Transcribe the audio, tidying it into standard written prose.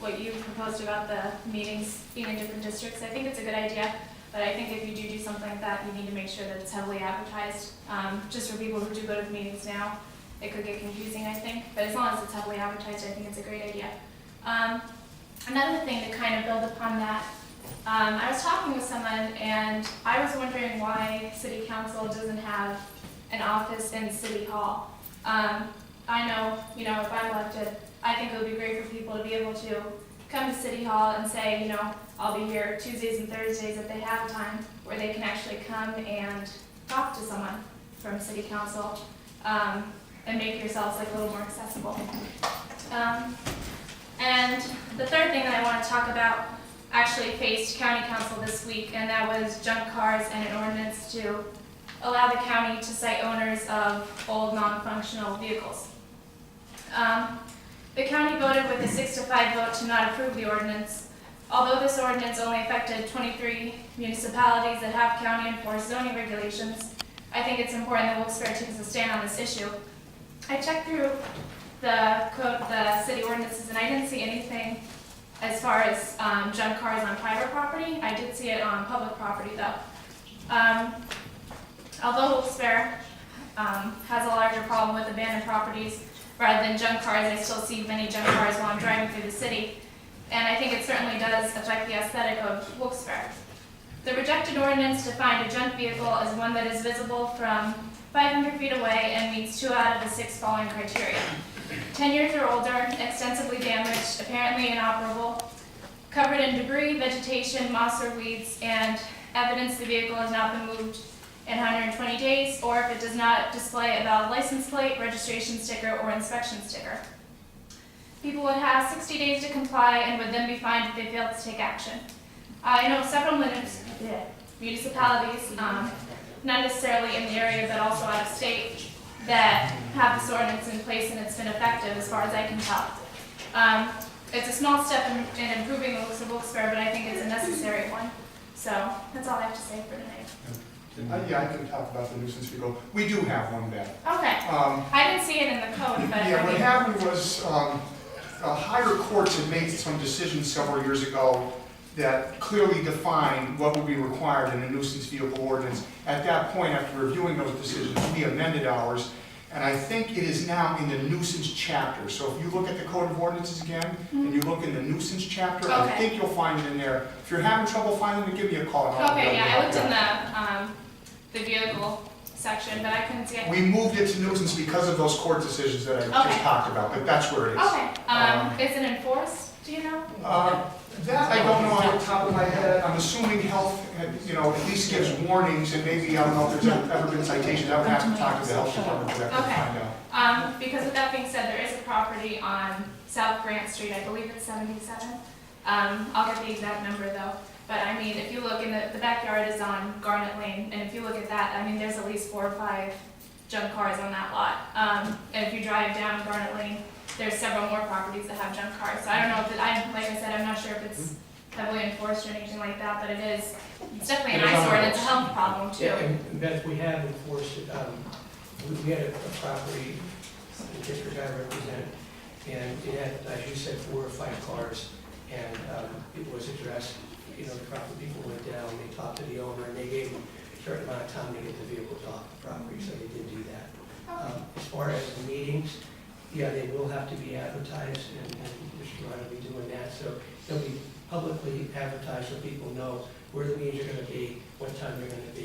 what you proposed about the meetings being in different districts. I think it's a good idea, but I think if you do something like that, you need to make sure that it's heavily advertised. Just for people who do go to the meetings now, it could get confusing, I think, but as long as it's heavily advertised, I think it's a great idea. Another thing to kind of build upon that, I was talking with someone and I was wondering why City Council doesn't have an office in City Hall. I know, if I'm elected, I think it would be great for people to be able to come to City Hall and say, I'll be here Tuesdays and Thursdays if they have time, where they can actually come and talk to someone from City Council and make yourselves like a little more accessible. And the third thing that I want to talk about actually faced County Council this week, and that was junk cars and an ordinance to allow the county to cite owners of old non-functional vehicles. The county voted with a 6-5 vote to not approve the ordinance. Although this ordinance only affected 23 municipalities that have county-enforced zoning regulations, I think it's important that Wilkes Barre takes a stand on this issue. I checked through the city ordinances and I didn't see anything as far as junk cars on private property. I did see it on public property though. Although Wilkes Barre has a larger problem with abandoned properties rather than junk cars, I still see many junk cars while I'm driving through the city. And I think it certainly does affect the aesthetic of Wilkes Barre. The rejected ordinance defined a junk vehicle as one that is visible from 500 feet away and meets 2 out of the 6 following criteria. 10 years or older, extensively damaged, apparently inoperable, covered in debris, vegetation, moss or weeds, and evidence the vehicle has not been moved in 120 days, or if it does not display a valid license plate, registration sticker, or inspection sticker. People would have 60 days to comply and would then be fined if they failed to take action. I know several municipalities, not necessarily in the area but also out of state, that have this ordinance in place and it's been effective as far as I can tell. It's a small step in improving the looks of Wilkes Barre, but I think it's a necessary one. So that's all I have to say for tonight. Yeah, I can talk about the nuisance vehicle. We do have one back. Okay. I didn't see it in the code, but yeah, what happened was higher courts had made some decisions several years ago that clearly defined what would be required in a nuisance vehicle ordinance. At that point, after reviewing those decisions, we amended ours, and I think it is now in the nuisance chapter. So if you look at the Code of Ordinances again, and you look in the nuisance chapter, I think you'll find it in there. If you're having trouble finding it, give me a call. Okay, yeah, I looked in the vehicle section, but I couldn't see it. We moved it to nuisance because of those court decisions that I just talked about, but that's where it is. Okay. Is it enforced? Do you know? That I don't know off the top of my head. I'm assuming health, at least gives warnings, and maybe, I don't know if there's ever been citations. I would have to talk to the health department for that to find out. Because with that being said, there is a property on South Grant Street, I believe it's 77. I'll get the exact number though. But I mean, if you look in the backyard is on Garnet Lane, and if you look at that, I mean, there's at least 4 or 5 junk cars on that lot. And if you drive down Garnet Lane, there's several more properties that have junk cars. So I don't know if like I said, I'm not sure if it's heavily enforced or anything like that, but it's definitely an eyesore and it's a health problem too. Yeah, and Beth, we have enforced it. We had a property, the district I represent, and it had, as you said, 4 or 5 cars, and it was addressed. The proper people went down, they talked to the owner, and they gave them a certain amount of time to get the vehicles off the property, so they did do that. As far as the meetings, yeah, they will have to be advertised, and Mr. Ryan will be doing that, so they'll be publicly advertised so people know where the meetings are going to be, what time they're going to